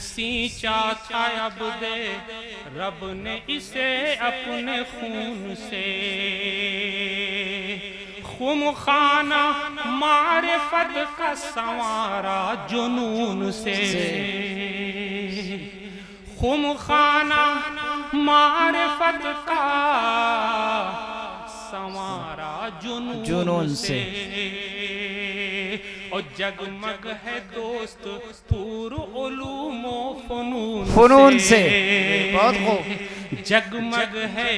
سینچا تھا عبد رب نے اسے اپنے خون سے، خم خانہ معرفت کا سنوارا جنون سے، خم خانہ معرفت کا سنوارا جنون سے، اور جگمگ ہے دوست پور علوم و فنون سے، بہت خوب، جگمگ ہے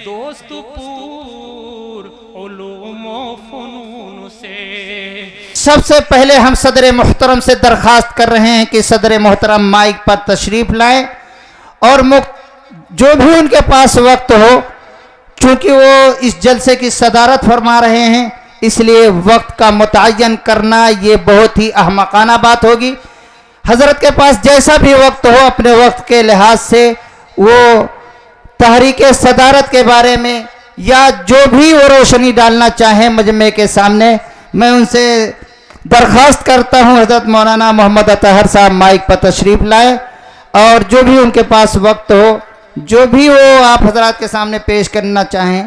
دوست پور علوم و فنون سے۔ سب سے پہلے ہم صدر محترم سے درخواست کر رہے ہیں کہ صدر محترم مائک پر تشریف لائیں، اور جو بھی ان کے پاس وقت ہو، چونکہ وہ اس جلسے کی صدارت فرما رہے ہیں، اس لیے وقت کا متعین کرنا یہ بہت ہی احمقانہ بات ہوگی۔ حضرت کے پاس جیسا بھی وقت ہو، اپنے وقت کے لحاظ سے وہ تحریک صدارت کے بارے میں یا جو بھی وہ روشنی ڈالنا چاہیں مجمع کے سامنے، میں ان سے درخواست کرتا ہوں حضرت مولانا محمد اطہر صاحب مائک پر تشریف لائیں، اور جو بھی ان کے پاس وقت ہو، جو بھی وہ آپ حضرات کے سامنے پیش کرنا چاہیں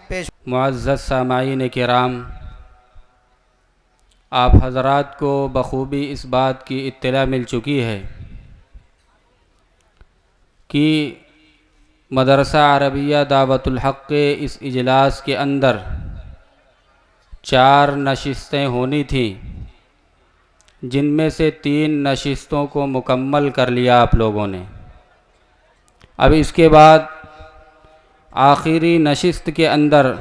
پیش۔ معزز سامعین کرام، آپ حضرات کو بخوبی اس بات کی اطلاع مل چکی ہے کہ مدرسہ عربیہ دعوت الحق کے اس اجلاس کے اندر 4 نشستیں ہونی تھیں، جن میں سے 3 نشستوں کو مکمل کر لیا آپ لوگوں نے۔ اب اس کے بعد آخری نشست کے اندر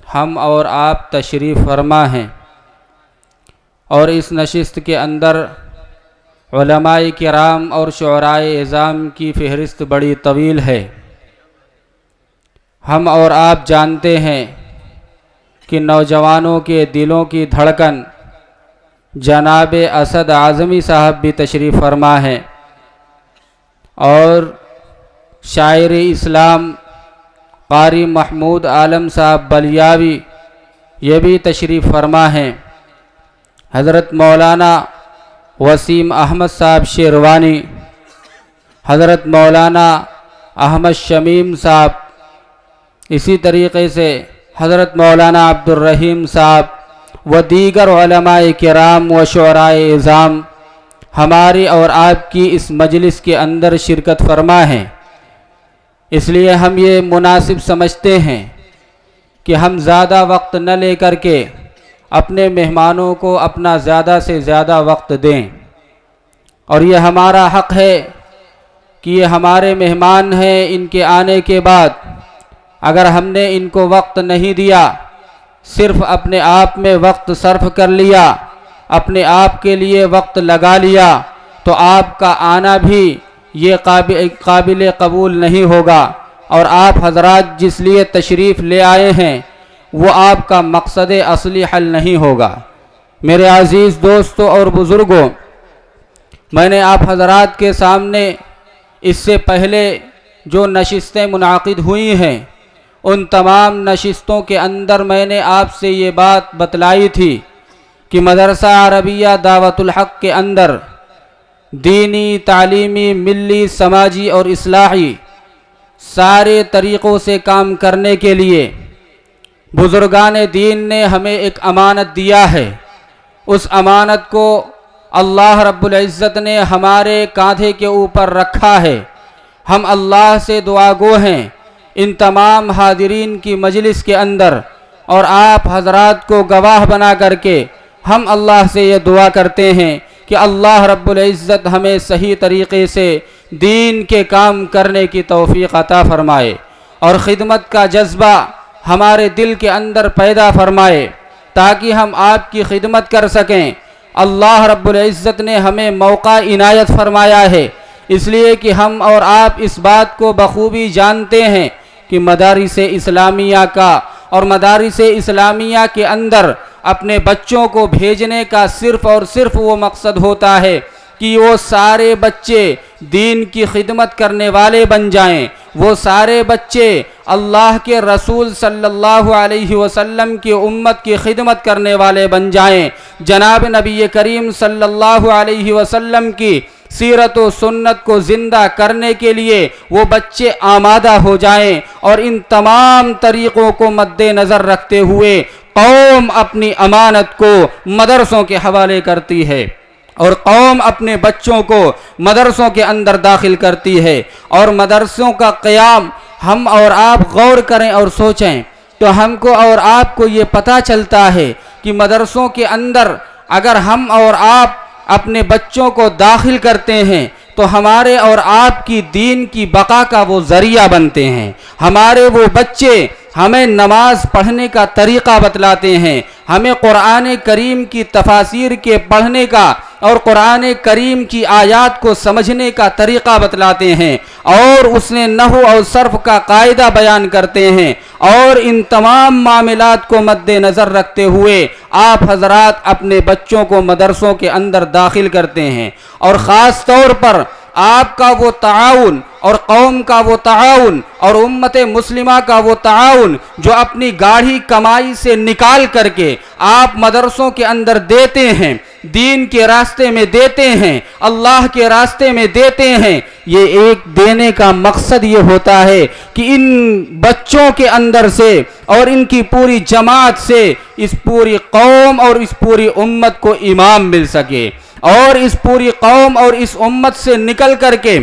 ہم اور آپ تشریف فرما ہیں، اور اس نشست کے اندر علماء کرام اور شعراء اعظام کی فہرست بڑی طویل ہے۔ ہم اور آپ جانتے ہیں کہ نوجوانوں کے دلوں کی دھڑکن جناب اسد اعظمی صاحب بھی تشریف فرما ہیں، اور شاعر اسلام قاری محمود عالم صاحب بلیاوی یہ بھی تشریف فرما ہیں، حضرت مولانا وسیم احمد صاحب شیروانی، حضرت مولانا احمد شمیم صاحب، اسی طریقے سے حضرت مولانا عبد الرحیم صاحب و دیگر علماء کرام و شعراء اعظام ہماری اور آپ کی اس مجلس کے اندر شرکت فرما ہیں۔ اس لیے ہم یہ مناسب سمجھتے ہیں کہ ہم زیادہ وقت نہ لے کر کے اپنے مہمانوں کو اپنا زیادہ سے زیادہ وقت دیں، اور یہ ہمارا حق ہے کہ یہ ہمارے مہمان ہیں۔ ان کے آنے کے بعد اگر ہم نے ان کو وقت نہیں دیا، صرف اپنے آپ میں وقت صرف کر لیا، اپنے آپ کے لیے وقت لگا لیا، تو آپ کا آنا بھی یہ قابل قبول نہیں ہوگا، اور آپ حضرات جس لیے تشریف لے آئے ہیں وہ آپ کا مقصد اصلی حل نہیں ہوگا۔ میرے عزیز دوستوں اور بزرگوں، میں نے آپ حضرات کے سامنے اس سے پہلے جو نشستیں منعقد ہوئی ہیں، ان تمام نشستوں کے اندر میں نے آپ سے یہ بات بتلائی تھی کہ مدرسہ عربیہ دعوت الحق کے اندر دینی، تعلیمی، ملی، سماجی اور اصلاحی سارے طریقوں سے کام کرنے کے لیے بزرگان دین نے ہمیں ایک امانت دیا ہے۔ اس امانت کو اللہ رب العزت نے ہمارے کاندھے کے اوپر رکھا ہے۔ ہم اللہ سے دعا گو ہیں ان تمام حاضرین کی مجلس کے اندر، اور آپ حضرات کو گواہ بنا کر کے ہم اللہ سے یہ دعا کرتے ہیں کہ اللہ رب العزت ہمیں صحیح طریقے سے دین کے کام کرنے کی توفیق عطا فرمائے، اور خدمت کا جذبہ ہمارے دل کے اندر پیدا فرمائے، تاکہ ہم آپ کی خدمت کر سکیں۔ اللہ رب العزت نے ہمیں موقع عنایت فرمایا ہے، اس لیے کہ ہم اور آپ اس بات کو بخوبی جانتے ہیں کہ مدارس اسلامیہ کا اور مدارس اسلامیہ کے اندر اپنے بچوں کو بھیجنے کا صرف اور صرف وہ مقصد ہوتا ہے کہ وہ سارے بچے دین کی خدمت کرنے والے بن جائیں، وہ سارے بچے اللہ کے رسول صلی اللہ علیہ وسلم کی امت کی خدمت کرنے والے بن جائیں، جناب نبی کریم صلی اللہ علیہ وسلم کی سیرت و سنت کو زندہ کرنے کے لیے وہ بچے آمادہ ہو جائیں، اور ان تمام طریقوں کو مد نظر رکھتے ہوئے قوم اپنی امانت کو مدرسوں کے حوالے کرتی ہے، اور قوم اپنے بچوں کو مدرسوں کے اندر داخل کرتی ہے۔ اور مدرسوں کا قیام ہم اور آپ غور کریں اور سوچیں تو ہم کو اور آپ کو یہ پتہ چلتا ہے کہ مدرسوں کے اندر اگر ہم اور آپ اپنے بچوں کو داخل کرتے ہیں تو ہمارے اور آپ کی دین کی بقا کا وہ ذریعہ بنتے ہیں۔ ہمارے وہ بچے ہمیں نماز پڑھنے کا طریقہ بتلاتے ہیں، ہمیں قرآن کریم کی تفاسیر کے پڑھنے کا اور قرآن کریم کی آیات کو سمجھنے کا طریقہ بتلاتے ہیں، اور اس نے نحو اور صرف کا قاعدہ بیان کرتے ہیں۔ اور ان تمام معاملات کو مد نظر رکھتے ہوئے آپ حضرات اپنے بچوں کو مدرسوں کے اندر داخل کرتے ہیں، اور خاص طور پر آپ کا وہ تعاون اور قوم کا وہ تعاون اور امت مسلمہ کا وہ تعاون جو اپنی گاڑھی کمائی سے نکال کر کے آپ مدرسوں کے اندر دیتے ہیں، دین کے راستے میں دیتے ہیں، اللہ کے راستے میں دیتے ہیں، یہ ایک دینے کا مقصد یہ ہوتا ہے کہ ان بچوں کے اندر سے اور ان کی پوری جماعت سے اس پوری قوم اور اس پوری امت کو امام مل سکے، اور اس پوری قوم اور اس امت سے نکل کر کے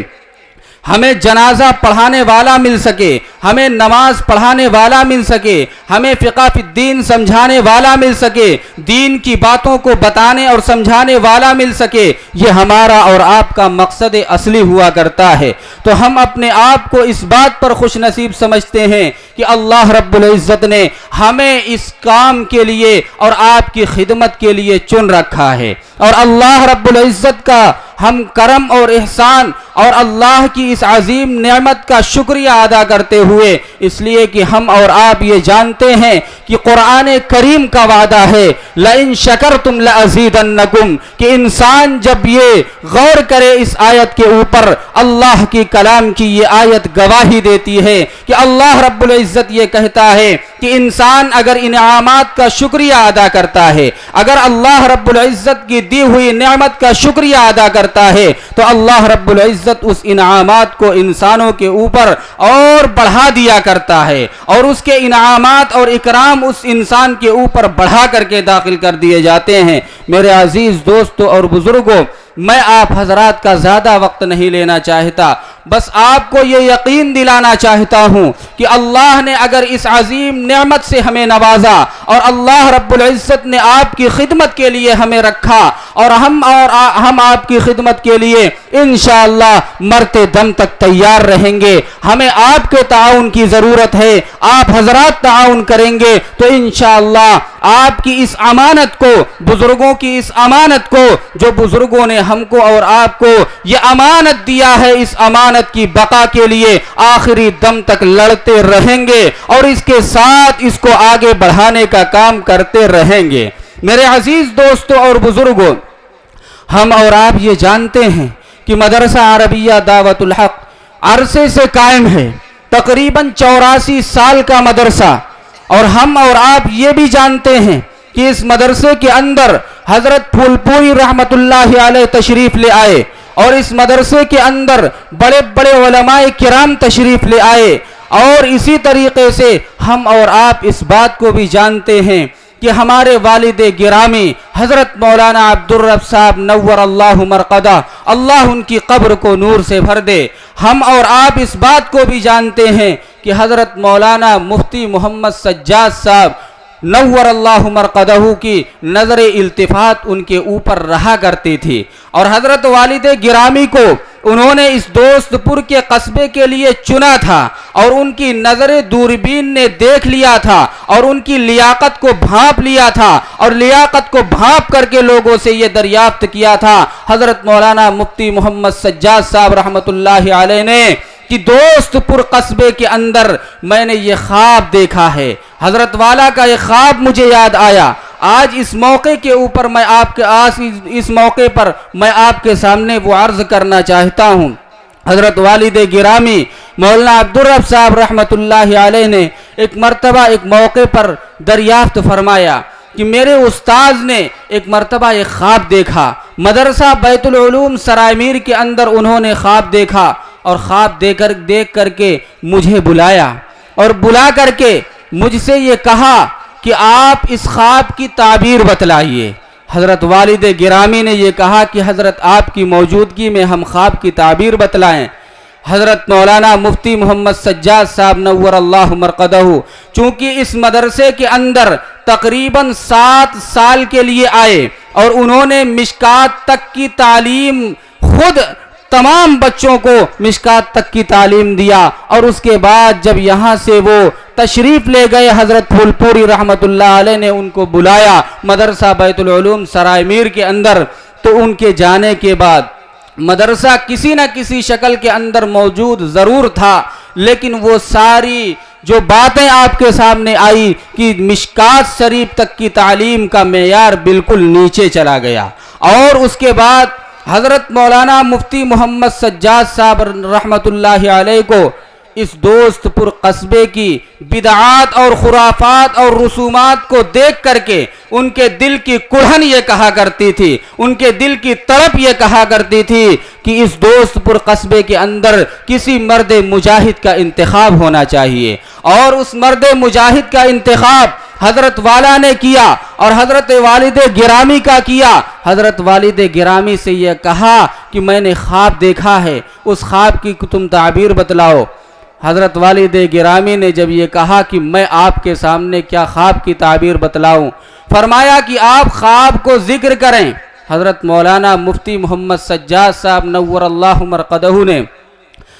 ہمیں جنازہ پڑھانے والا مل سکے، ہمیں نماز پڑھانے والا مل سکے، ہمیں فقہ فی الدین سمجھانے والا مل سکے، دین کی باتوں کو بتانے اور سمجھانے والا مل سکے، یہ ہمارا اور آپ کا مقصد اصلی ہوا کرتا ہے۔ تو ہم اپنے آپ کو اس بات پر خوش نصیب سمجھتے ہیں کہ اللہ رب العزت نے ہمیں اس کام کے لیے اور آپ کی خدمت کے لیے چن رکھا ہے، اور اللہ رب العزت کا ہم کرم اور احسان اور اللہ کی اس عظیم نعمت کا شکریہ ادا کرتے ہوئے، اس لیے کہ ہم اور آپ یہ جانتے ہیں کہ قرآن کریم کا وعدہ ہے لَإِن شَكَرْتُمْ لَأَزِيدَنَّكُمْ، کہ انسان جب یہ غور کرے اس آیت کے اوپر، اللہ کی کلام کی یہ آیت گواہی دیتی ہے کہ اللہ رب العزت یہ کہتا ہے کہ انسان اگر انعامات کا شکریہ ادا کرتا ہے، اگر اللہ رب العزت کی دی ہوئی نعمت کا شکریہ ادا کرتا ہے، تو اللہ رب العزت اس انعامات کو انسانوں کے اوپر اور بڑھا دیا کرتا ہے، اور اس کے انعامات اور اکرام اس انسان کے اوپر بڑھا کر کے داخل کر دیے جاتے ہیں۔ میرے عزیز دوستو اور بزرگوں، میں آپ حضرات کا زیادہ وقت نہیں لینا چاہتا، بس آپ کو یہ یقین دلانا چاہتا ہوں کہ اللہ نے اگر اس عظیم نعمت سے ہمیں نوازا اور اللہ رب العزت نے آپ کی خدمت کے لیے ہمیں رکھا، اور ہم آپ کی خدمت کے لیے انشاءاللہ مرتے دم تک تیار رہیں گے۔ ہمیں آپ کے تعاون کی ضرورت ہے، آپ حضرات تعاون کریں گے تو انشاءاللہ آپ کی اس امانت کو، بزرگوں کی اس امانت کو جو بزرگوں نے ہم کو اور آپ کو یہ امانت دیا ہے، اس امانت کی بقا کے لیے آخری دم تک لڑتے رہیں گے، اور اس کے ساتھ اس کو آگے بڑھانے کا کام کرتے رہیں گے۔ میرے عزیز دوستوں اور بزرگوں، ہم اور آپ یہ جانتے ہیں کہ مدرسہ عربیہ دعوت الحق عرصے سے قائم ہے، تقریباً 84 سال کا مدرسہ، اور ہم اور آپ یہ بھی جانتے ہیں کہ اس مدرسے کے اندر حضرت پھول پوری رحمت اللہ علیہ تشریف لے آئے، اور اس مدرسے کے اندر بڑے بڑے علماء کرام تشریف لے آئے، اور اسی طریقے سے ہم اور آپ اس بات کو بھی جانتے ہیں کہ ہمارے والد گرامی حضرت مولانا عبدالرب صاحب نور اللہ مرقدہ، اللہ ان کی قبر کو نور سے بھر دے۔ ہم اور آپ اس بات کو بھی جانتے ہیں کہ حضرت مولانا مفتی محمد سجاد صاحب نور اللہ مرقدہ کی نظر التفات ان کے اوپر رہا کرتی تھی، اور حضرت والد گرامی کو انہوں نے اس دوست پور کے قصبے کے لیے چنا تھا، اور ان کی نظر دوربین نے دیکھ لیا تھا، اور ان کی لیاقت کو بھانپ لیا تھا، اور لیاقت کو بھانپ کر کے لوگوں سے یہ دریافت کیا تھا حضرت مولانا مفتی محمد سجاد صاحب رحمت اللہ علیہ نے کہ دوست پور قصبے کے اندر میں نے یہ خواب دیکھا ہے۔ حضرت والا کا یہ خواب مجھے یاد آیا۔ آج اس موقع کے اوپر میں اس موقع پر میں آپ کے سامنے وہ عرض کرنا چاہتا ہوں۔ حضرت والد گرامی مولانا عبدالرب صاحب رحمت اللہ علیہ نے ایک مرتبہ ایک موقع پر دریافت فرمایا کہ میرے استاذ نے ایک مرتبہ ایک خواب دیکھا، مدرسہ بیت العلوم سرائے میر کے اندر انہوں نے خواب دیکھا، اور خواب دیکھ کر کے مجھے بلایا، اور بلا کر کے مجھ سے یہ کہا کہ آپ اس خواب کی تعبیر بتلائیے۔ حضرت والد گرامی نے یہ کہا کہ حضرت آپ کی موجودگی میں ہم خواب کی تعبیر بتلائیں۔ حضرت مولانا مفتی محمد سجاد صاحب نور اللہ مرقدہ چونکہ اس مدرسے کے اندر تقریباً 7 سال کے لیے آئے، اور انہوں نے مشکات تک کی تعلیم خود تمام بچوں کو مشکات تک کی تعلیم دیا، اور اس کے بعد جب یہاں سے وہ تشریف لے گئے، حضرت پھول پوری رحمت اللہ علیہ نے ان کو بلایا مدرسہ بیت العلوم سرائے میر کے اندر، تو ان کے جانے کے بعد مدرسہ کسی نہ کسی شکل کے اندر موجود ضرور تھا، لیکن وہ ساری جو باتیں آپ کے سامنے آئی کہ مشکات شریف تک کی تعلیم کا معیار بالکل نیچے چلا گیا۔ اور اس کے بعد حضرت مولانا مفتی محمد سجاد صاحب رحمت اللہ علیہ کو اس دوست پور قصبے کی بدعات اور خرافات اور رسومات کو دیکھ کر کے ان کے دل کی کڑھن یہ کہا کرتی تھی، ان کے دل کی تڑپ یہ کہا کرتی تھی کہ اس دوست پور قصبے کے اندر کسی مرد مجاہد کا انتخاب ہونا چاہیے، اور اس مرد مجاہد کا انتخاب حضرت والا نے کیا، اور حضرت والد گرامی کا کیا۔ حضرت والد گرامی سے یہ کہا کہ میں نے خواب دیکھا ہے، اس خواب کی تم تعبیر بتلاؤ۔ حضرت والد گرامی نے جب یہ کہا کہ میں آپ کے سامنے کیا خواب کی تعبیر بتلاؤں، فرمایا کہ آپ خواب کو ذکر کریں۔ حضرت مولانا مفتی محمد سجاد صاحب نور اللہ مرقدہ نے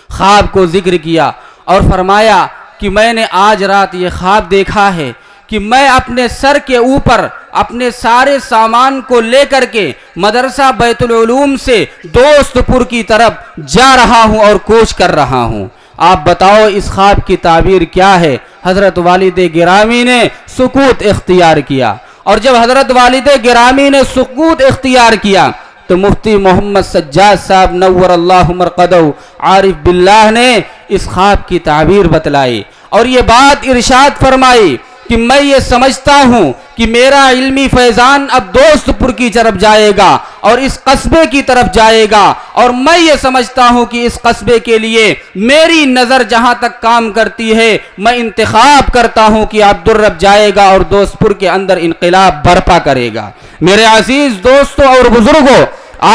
خواب کو ذکر کیا اور فرمایا کہ میں نے آج رات یہ خواب دیکھا ہے کہ میں اپنے سر کے اوپر اپنے سارے سامان کو لے کر کے مدرسہ بیت العلوم سے دوست پور کی طرف جا رہا ہوں اور کوچ کر رہا ہوں۔ آپ بتاؤ اس خواب کی تعبیر کیا ہے؟ حضرت والد گرامی نے سکوت اختیار کیا، اور جب حضرت والد گرامی نے سکوت اختیار کیا تو مفتی محمد سجاد صاحب نور اللہ مرقدہ عارف باللہ نے اس خواب کی تعبیر بتلائی، اور یہ بات ارشاد فرمائی کہ میں یہ سمجھتا ہوں کہ میرا علمی فیضان اب دوست پور کی طرف جائے گا اور اس قصبے کی طرف جائے گا، اور میں یہ سمجھتا ہوں کہ اس قصبے کے لیے میری نظر جہاں تک کام کرتی ہے، میں انتخاب کرتا ہوں کہ عبدالرب جائے گا اور دوست پور کے اندر انقلاب برپا کرے گا۔ میرے عزیز دوستوں اور بزرگوں،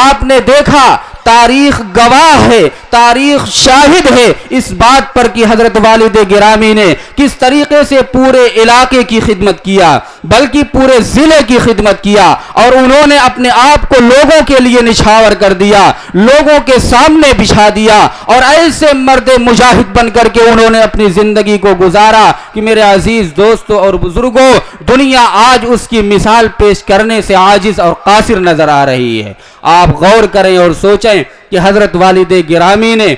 آپ نے دیکھا تاریخ گواہ ہے، تاریخ شاہد ہے اس بات پر کہ حضرت والد گرامی نے کس طریقے سے پورے علاقے کی خدمت کیا، بلکہ پورے ضلع کی خدمت کیا، اور انہوں نے اپنے آپ کو لوگوں کے لیے نچھاور کر دیا، لوگوں کے سامنے بچھا دیا، اور ایسے مرد مجاہد بن کر کے انہوں نے اپنی زندگی کو گزارا کہ میرے عزیز دوستوں اور بزرگوں، دنیا آج اس کی مثال پیش کرنے سے عاجز اور قاصر نظر آ رہی ہے۔ آپ غور کریں اور سوچیں کہ حضرت والد گرامی نے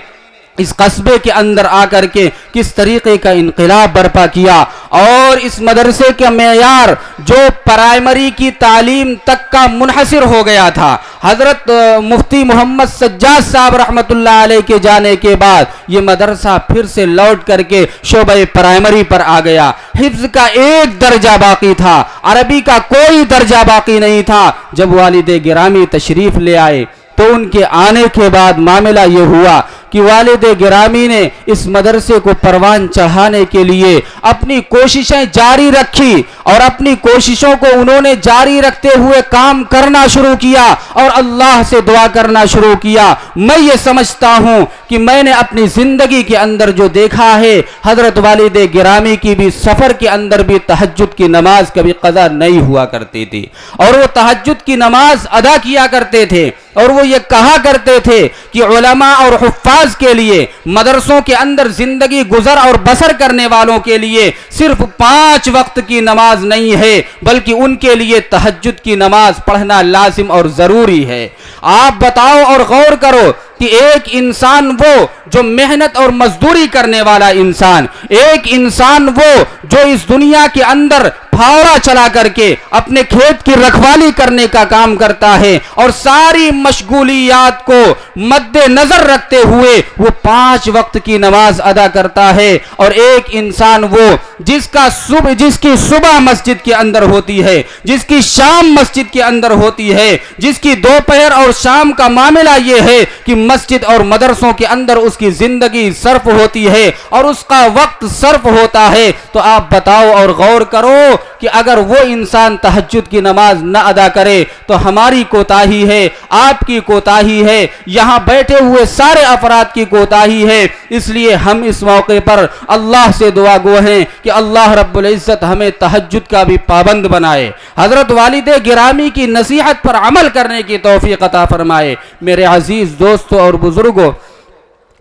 اس قصبے کے اندر آ کر کے کس طریقے کا انقلاب برپا کیا، اور اس مدرسے کا معیار جو پرائمری کی تعلیم تک کا منحصر ہو گیا تھا، حضرت مفتی محمد سجاد صاحب رحمت اللہ علیہ کے جانے کے بعد یہ مدرسہ پھر سے لوٹ کر کے شعبہ پرائمری پر آ گیا۔ حفظ کا ایک درجہ باقی تھا، عربی کا کوئی درجہ باقی نہیں تھا۔ جب والد گرامی تشریف لے آئے تو ان کے آنے کے بعد معاملہ یہ ہوا کہ والد گرامی نے اس مدرسے کو پروان چڑھانے کے لیے اپنی کوششیں جاری رکھی، اور اپنی کوششوں کو انہوں نے جاری رکھتے ہوئے کام کرنا شروع کیا اور اللہ سے دعا کرنا شروع کیا۔ میں یہ سمجھتا ہوں کہ میں نے اپنی زندگی کے اندر جو دیکھا ہے، حضرت والد گرامی کی بھی سفر کے اندر بھی تہجد کی نماز کبھی قضا نہیں ہوا کرتی تھی، اور وہ تہجد کی نماز ادا کیا کرتے تھے، اور وہ یہ کہا کرتے تھے کہ علماء اور حفاظ کے لیے، مدرسوں کے اندر زندگی گزر اور بسر کرنے والوں کے لیے صرف 5 وقت کی نماز نہیں ہے، بلکہ ان کے لیے تہجد کی نماز پڑھنا لازم اور ضروری ہے۔ آپ بتاؤ اور غور کرو کہ ایک انسان وہ جو محنت اور مزدوری کرنے والا انسان، ایک انسان وہ جو اس دنیا کے اندر پھاوڑا چلا کر کے اپنے کھیت کی رکھوالی کرنے کا کام کرتا ہے، اور ساری مشغولیات کو مد نظر رکھتے ہوئے وہ 5 وقت کی نماز ادا کرتا ہے، اور ایک انسان وہ جس کی صبح مسجد کے اندر ہوتی ہے، جس کی شام مسجد کے اندر ہوتی ہے، جس کی دوپہر اور شام کا معاملہ یہ ہے کہ مسجد اور مدرسوں کے اندر اس کی زندگی صرف ہوتی ہے اور اس کا وقت صرف ہوتا ہے، تو آپ بتاؤ اور غور کرو کہ اگر وہ انسان تہجد کی نماز نہ ادا کرے تو ہماری کوتاہی ہے، آپ کی کوتاہی ہے، یہاں بیٹھے ہوئے سارے افراد کی کوتاہی ہے۔ اس لیے ہم اس موقع پر اللہ سے دعا گو ہیں کہ اللہ رب العزت ہمیں تہجد کا بھی پابند بنائے، حضرت والد گرامی کی نصیحت پر عمل کرنے کی توفیق عطا فرمائے۔ میرے عزیز دوستوں اور بزرگوں،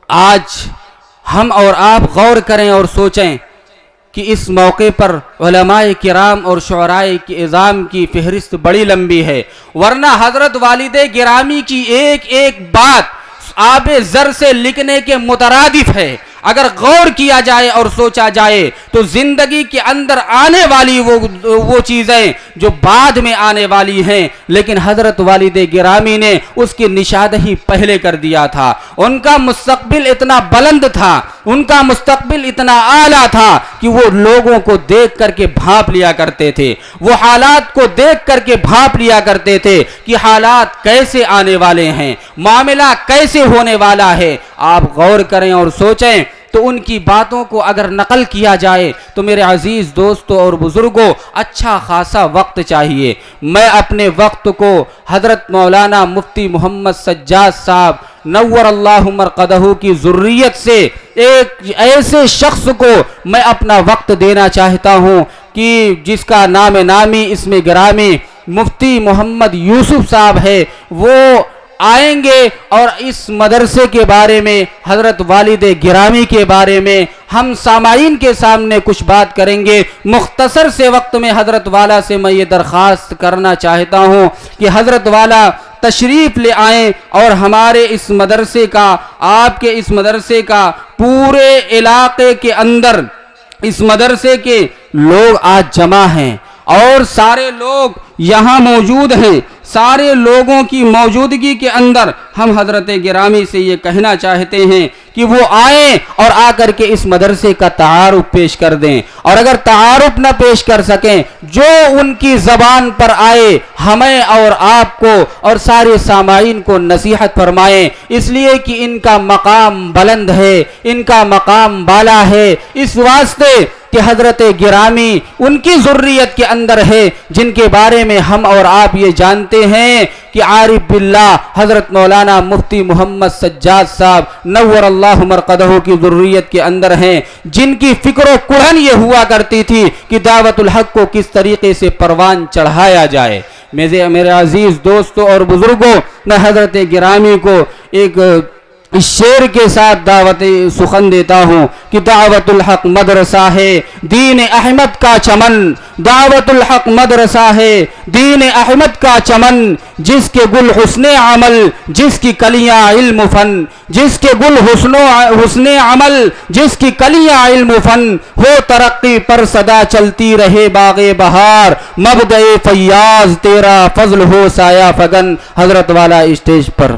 آج ہم اور آپ غور کریں اور سوچیں کہ اس موقع پر علماء کرام اور شعراء کی عظام کی فہرست بڑی لمبی ہے، ورنہ حضرت والد گرامی کی ایک ایک بات آب زر سے لکھنے کے مترادف ہے۔ اگر غور کیا جائے اور سوچا جائے تو زندگی کے اندر آنے والی وہ چیزیں جو بعد میں آنے والی ہیں، لیکن حضرت والد گرامی نے اس کی نشاندہی پہلے کر دیا تھا۔ ان کا مستقبل اتنا بلند تھا، ان کا مستقبل اتنا اعلیٰ تھا کہ وہ لوگوں کو دیکھ کر کے بھانپ لیا کرتے تھے، وہ حالات کو دیکھ کر کے بھانپ لیا کرتے تھے کہ حالات کیسے آنے والے ہیں، معاملہ کیسے ہونے والا ہے۔ آپ غور کریں اور سوچیں تو ان کی باتوں کو اگر نقل کیا جائے تو میرے عزیز دوستوں اور بزرگوں اچھا خاصا وقت چاہیے۔ میں اپنے وقت کو حضرت مولانا مفتی محمد سجاد صاحب نور اللہ مرقدہ کی ذریت سے ایک ایسے شخص کو میں اپنا وقت دینا چاہتا ہوں کہ جس کا نام نامی اسم گرامی مفتی محمد یوسف صاحب ہے۔ وہ آئیں گے اور اس مدرسے کے بارے میں، حضرت والد گرامی کے بارے میں ہم سامعین کے سامنے کچھ بات کریں گے۔ مختصر سے وقت میں حضرت والا سے میں یہ درخواست کرنا چاہتا ہوں کہ حضرت والا تشریف لے آئیں اور ہمارے اس مدرسے کا، آپ کے اس مدرسے کا پورے علاقے کے اندر اس مدرسے کے لوگ آج جمع ہیں اور سارے لوگ یہاں موجود ہیں۔ سارے لوگوں کی موجودگی کے اندر ہم حضرت گرامی سے یہ کہنا چاہتے ہیں کہ وہ آئیں اور آ کر کے اس مدرسے کا تعارف پیش کر دیں، اور اگر تعارف نہ پیش کر سکیں جو ان کی زبان پر آئے ہمیں اور آپ کو اور سارے سامعین کو نصیحت فرمائیں، اس لیے کہ ان کا مقام بلند ہے، ان کا مقام بالا ہے، اس واسطے کہ حضرت گرامی ان کی ذریت کے اندر ہے جن کے بارے میں ہم اور آپ یہ جانتے ہیں کہ عارف باللہ حضرت مولانا مفتی محمد سجاد صاحب نور اللہ مرقدہ کی ذریت کے اندر ہیں، جن کی فکر و کڑھن یہ ہوا کرتی تھی کہ دعوت الحق کو کس طریقے سے پروان چڑھایا جائے۔ میرے عزیز دوستوں اور بزرگوں، میں حضرت گرامی کو ایک اس شعر کے ساتھ دعوت سخن دیتا ہوں کہ دعوت الحق مدرسہ ہے دین احمد کا چمن، دعوت الحق مدرسہ ہے دین احمد کا چمن، جس کے گل حسن عمل، جس کی کلیاں علم و فن، جس کے گل حسن عمل، جس کی کلیاں علم و فن، ہو ترقی پر صدا چلتی رہے باغ بہار، مبدأ فیاض تیرا فضل ہو سایہ فگن۔ حضرت والا اسٹیج پر